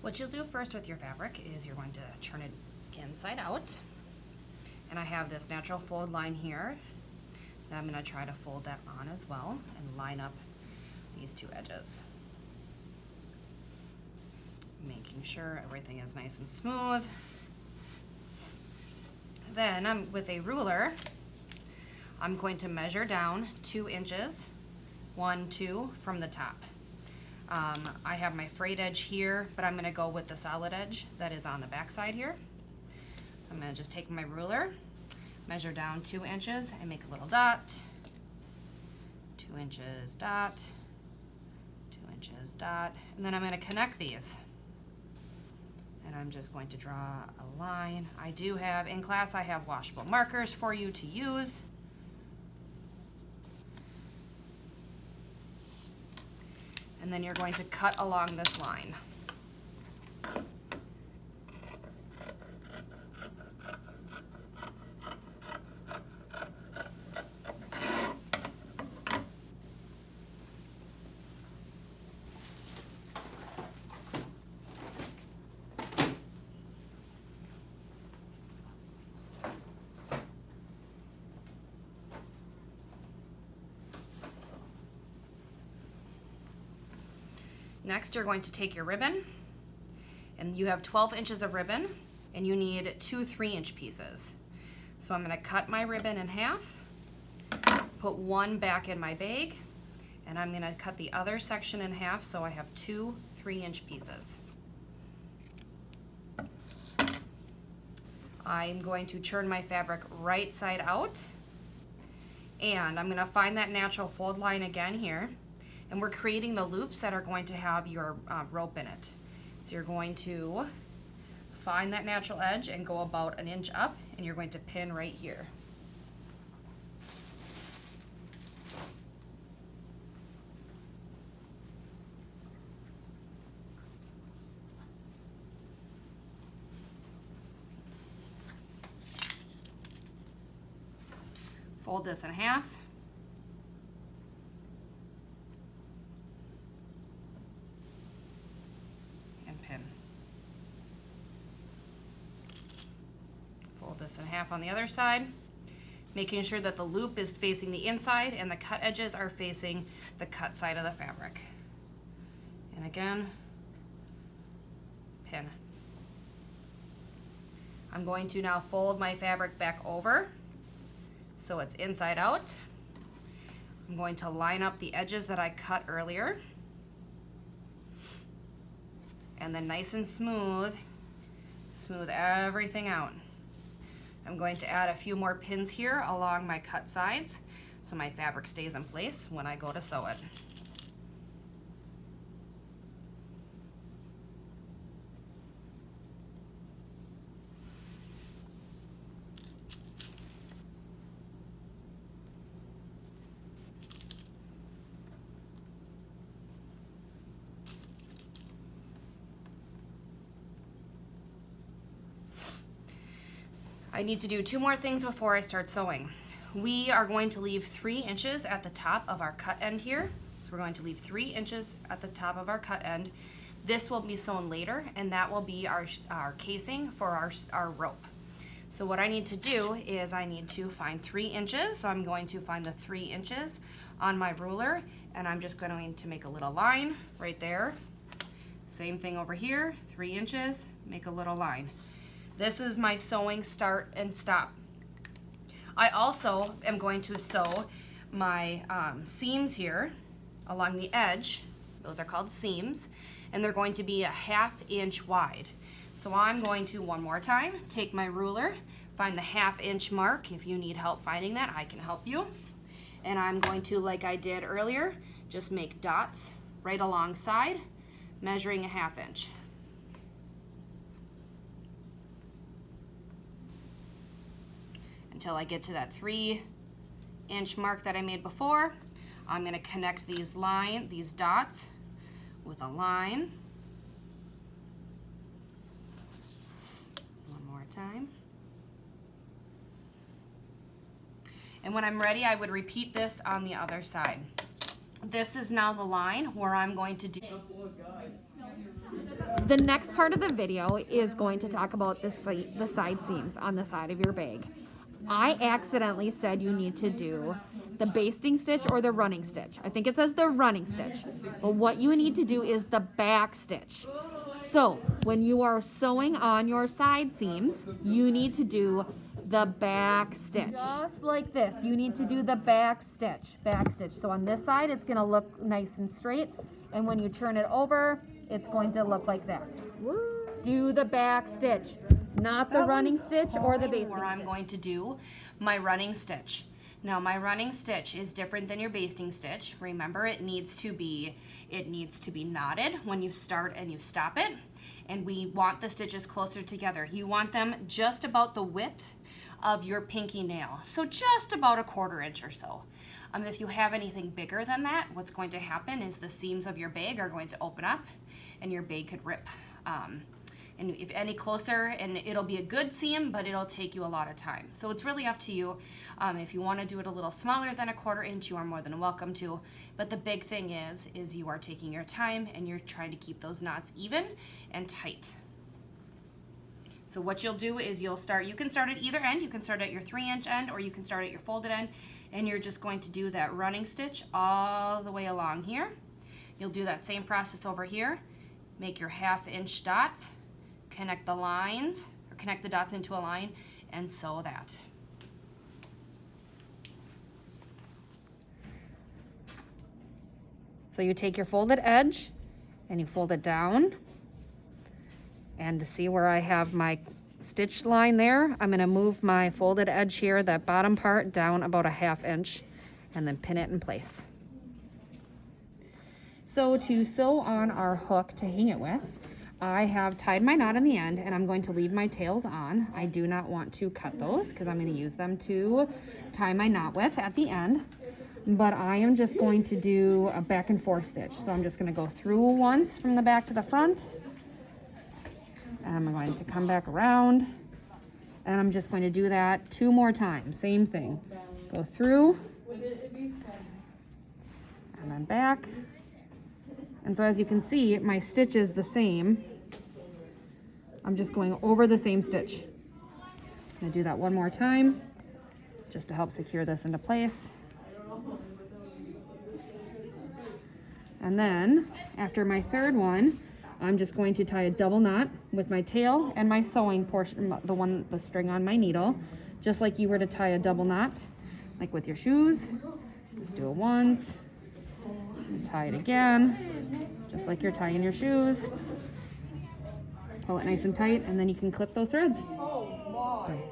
What you'll do first with your fabric is you're going to turn it inside out. And I have this natural fold line here that I'm going to try to fold that on as well and line up these two edges. Making sure everything is nice and smooth. Then with a ruler, I'm going to measure down 2 inches, 1, 2 from the top. I have my frayed edge here, but I'm going to go with the solid edge that is on the back side here. So I'm going to just take my ruler, measure down 2 inches, and make a little dot. 2 inches, dot. 2 inches, dot. And then I'm going to connect these. And I'm just going to draw a line. I do have, in class, I have washable markers for you to use. And then you're going to cut along this line. Next, you're going to take your ribbon, and you have 12 inches of ribbon, and you need 2 3-inch pieces. So I'm going to cut my ribbon in half, put one back in my bag, and I'm going to cut the other section in half so I have 2 3-inch pieces. I'm going to turn my fabric right side out, and I'm going to find that natural fold line again here. And we're creating the loops that are going to have your rope in it. So you're going to find that natural edge and go about 1 inch up, and you're going to pin right here. Fold this in half. Fold this in half on the other side, making sure that the loop is facing the inside and the cut edges are facing the cut side of the fabric. And again, pin. I'm going to now fold my fabric back over so it's inside out. I'm going to line up the edges that I cut earlier. And then nice and smooth everything out. I'm going to add a few more pins here along my cut sides so my fabric stays in place when I go to sew it. I need to do 2 more things before I start sewing. We are going to leave 3 inches at the top of our cut end here. So we're going to leave 3 inches at the top of our cut end. This will be sewn later, and that will be our casing for our rope. So what I need to do is I need to find 3 inches. So I'm going to find the 3 inches on my ruler, and I'm just going to make a little line right there. Same thing over here, 3 inches, make a little line. This is my sewing start and stop. I also am going to sew my seams here along the edge. Those are called seams, and they're going to be a 1/2 inch wide. So I'm going to, one more time, take my ruler, find the 1/2 inch mark. If you need help finding that, I can help you. And I'm going to, like I did earlier, just make dots right alongside, measuring a 1/2 inch. Until I get to that 3 inch mark that I made before. I'm going to connect these dots with a line. One more time. And when I'm ready, I would repeat this on the other side. This is now the line where I'm going to do. The next part of the video is going to talk about the side seams on the side of your bag. I accidentally said you need to do the basting stitch or the running stitch. I think it says the running stitch. But what you need to do is the back stitch. So when you are sewing on your side seams, you need to do the back stitch. Just like this, you need to do the back stitch. So on this side, it's gonna look nice and straight. And when you turn it over, it's going to look like that. Do the back stitch, not the running stitch or the basting where I'm stitch. going to do my running stitch. Now my running stitch is different than your basting stitch. Remember, it needs to be knotted when you start and you stop it. And we want the stitches closer together. You want them just about the width of your pinky nail. So just about a 1/4 inch or so. If you have anything bigger than that, what's going to happen is the seams of your bag are going to open up and your bag could rip. And if any closer, and it'll be a good seam, but it'll take you a lot of time. So it's really up to you. If you want to do it a little smaller than a 1/4 inch, you are more than welcome to. But the big thing is you are taking your time and you're trying to keep those knots even and tight. So what you'll do is you can start at either end. You can start at your 3-inch end or you can start at your folded end, and you're just going to do that running stitch all the way along here. You'll do that same process over here. Make your 1/2 inch dots, connect the lines, or connect the dots into a line, and sew that. So you take your folded edge and you fold it down. And to see where I have my stitch line there, I'm gonna move my folded edge here, that bottom part, down about a 1/2 inch, and then pin it in place. So to sew on our hook to hang it with, I have tied my knot in the end, and I'm going to leave my tails on. I do not want to cut those because I'm gonna use them to tie my knot with at the end. But I am just going to do a back and forth stitch. So I'm just gonna go through once from the back to the front, and I'm going to come back around, and I'm just going to do that 2 more times. Same thing. Go through, and then back. And so as you can see, my stitch is the same. I'm just going over the same stitch. I'm gonna do that 1 more time, just to help secure this into place. And then, after my 3rd one, I'm just going to tie a double knot with my tail and my sewing portion, the string on my needle, just like you were to tie a double knot, like with your shoes. Just do it once, and tie it again, just like you're tying your shoes. Pull it nice and tight, and then you can clip those threads. Good.